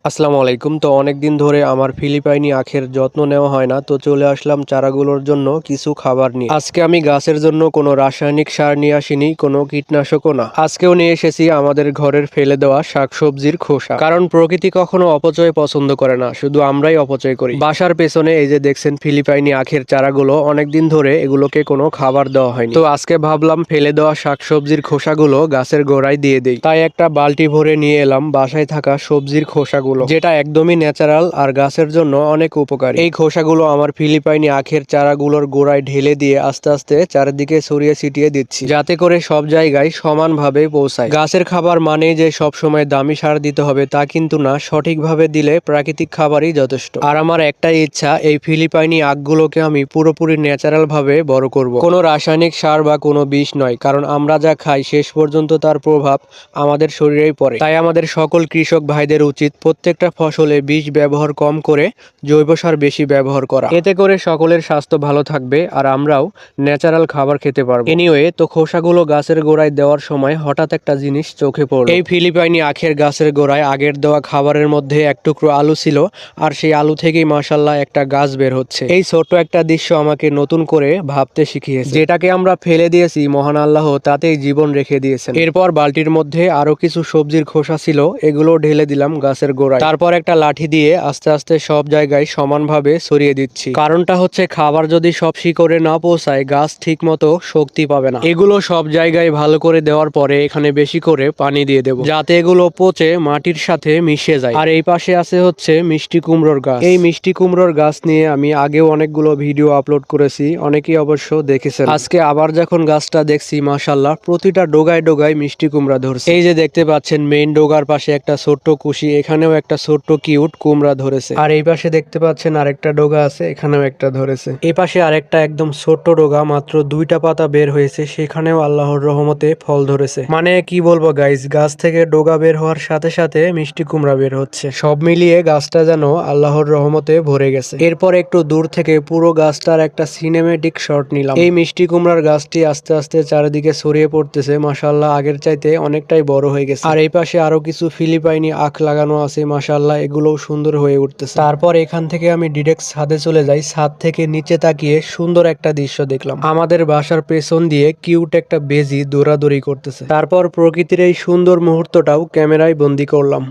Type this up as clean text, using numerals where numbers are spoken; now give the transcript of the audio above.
আসসালামু আলাইকুম। তো অনেকদিন ধরে আমার ফিলিপাইনি আখের যত্ন নেওয়া হয় না, তো চলে আসলাম চারাগুলোর জন্য কিছু খাবার নিয়ে। আজকে আমি গাছের জন্য কোনো রাসায়নিক সার নিয়ে আসিনি, কোনো কীটনাশকও না। আজকেও নিয়ে এসেছি আমাদের ঘরের ফেলে দেওয়া শাকসবজির খোসা, কারণ প্রকৃতি কখনো অপচয় পছন্দ করে না, শুধু আমরাই অপচয় করি। বাসার পেছনে এই যে দেখছেন ফিলিপাইনি আখের চারাগুলো, অনেকদিন ধরে এগুলোকে কোনো খাবার দেওয়া হয়নি। তো আজকে ভাবলাম ফেলে দেওয়া শাকসবজির খোসাগুলো গাছের গোড়ায় দিয়ে দেই। তাই একটা বালতি ভরে নিয়ে এলাম বাসায় থাকা সবজির খোসাগুলো, যেটা একদমই ন্যাচারাল আর গাছের জন্য অনেক উপকারী। এই খোসাগুলো আমার ফিলিপাইনি আখের চারাগুলোর গোড়ায় ঢেলে দিয়ে আস্তে আস্তে চারিদিকে ছড়িয়ে ছিটিয়ে দিচ্ছি, যাতে করে সব জায়গায় সমানভাবে পৌঁছায়। গাছের খাবার মানে যে সব সময় দামি সার দিতে হবে তা কিন্তু না, সঠিকভাবে দিলে প্রাকৃতিক খাবারই যথেষ্ট। আর আমার একটাই ইচ্ছা, এই ফিলিপাইনি আখগুলোকে আমি পুরোপুরি ন্যাচারাল ভাবে বড় করব। কোনো রাসায়নিক সার বা কোনো বিষ নয়, কারণ আমরা যা খাই শেষ পর্যন্ত তার প্রভাব আমাদের শরীরেই পড়ে। তাই আমাদের সকল কৃষক ভাইদের উচিত প্রত্যেকটা ফসলে বিষ ব্যবহার কম করে জৈব সার বেশি ব্যবহার করা। এতে করে সকলের স্বাস্থ্য ভালো থাকবে আর আমরাও ন্যাচারাল খাবার খেতে পারবো। এনিওয়ে, তো খোসাগুলো গাছের গোড়ায় দেওয়ার সময় হঠাৎ একটা জিনিস চোখে পড়লো। এই ফিলিপাইনি আখের গাছের গোড়ায় আগের দেওয়া খাবারের মধ্যে এক টুকরো আলু ছিল, আর সেই আলু থেকেই মাশাআল্লাহ একটা গাছ বের হচ্ছে। এই ছোট্ট একটা দৃশ্য আমাকে নতুন করে ভাবতে শিখিয়েছে। যেটাকে আমরা ফেলে দিয়েছি, মহান আল্লাহ তাতেই জীবন রেখে দিয়েছেন। এরপর বালতির মধ্যে আরো কিছু সবজির খোসা ছিল, এগুলো ঢেলে দিলাম গাছের গোড়ায়। তারপর একটা লাঠি দিয়ে আস্তে আস্তে সব জায়গায় সমানভাবে ছড়িয়ে দিচ্ছি। কারণটা হচ্ছে, খাবার যদি সব শিকড়ে না পৌঁছায় গাছ ঠিক মতো শক্তি পাবে না। এগুলো সব জায়গায় ভালো করে দেওয়ার পরে এখানে বেশি করে পানি দিয়ে দেবো, যাতে এগুলো পচে মাটির সাথে মিশে যায়। আর এই পাশে আছে হচ্ছে মিষ্টি কুমড়োর গাছ। এই মিষ্টি কুমড়োর গাছ নিয়ে আমি আগেও অনেকগুলো ভিডিও আপলোড করেছি, অনেকেই অবশ্য দেখেছেন। আজকে আবার যখন গাছটা দেখছি, মাশাআল্লাহ প্রতিটা ডোগায় ডোগায় মিষ্টি কুমড়া ধরছে। এই যে দেখতে পাচ্ছেন মেইন ডোগার পাশে একটা ছোট্ট কুশি, এখানেও একটা ছোট্ট কিউট কুমড়া ধরেছে। আর এই পাশে দেখতে পাচ্ছেন আরেকটা ডোগা আছে, এখানেও একটা ধরেছে। এই পাশে আরেকটা একদম ছোট্ট ডোগা, মাত্র 2টা পাতা বের হয়েছে, সেখানেও আল্লাহর রহমতে ফল ধরেছে। মানে কি বলবো গাইস, গাছ থেকে ডোগা বের হওয়ার সাথে সাথে মিষ্টি কুমড়া বের হচ্ছে। সব মিলিয়ে গাছটা যেন আল্লাহর রহমতে ভরে গেছে। এরপর একটু দূর থেকে পুরো গাছটার একটা সিনেমেটিক শট নিলাম। এই মিষ্টি কুমড়ার গাছটি আস্তে আস্তে চারিদিকে ছড়িয়ে পড়তেছে, মাশাআল্লাহ আগের চাইতে অনেকটাই বড় হয়ে গেছে। আর এই পাশে আরো কিছু ফিলিপাইনি আখ লাগানো আছে, মাশাআল্লাহ এগুলোও সুন্দর হয়ে উঠতেছে। তারপর এখান থেকে আমি ডিরেক্ট ছাদে চলে যাই। ছাদ থেকে নিচে তাকিয়ে সুন্দর একটা দৃশ্য দেখলাম। আমাদের বাসার পেছন দিয়ে কিউট একটা বেজি দৌড়াদৌড়ি করতেছে। তারপর প্রকৃতির এই সুন্দর মুহূর্তটাও ক্যামেরায় বন্দি করলাম।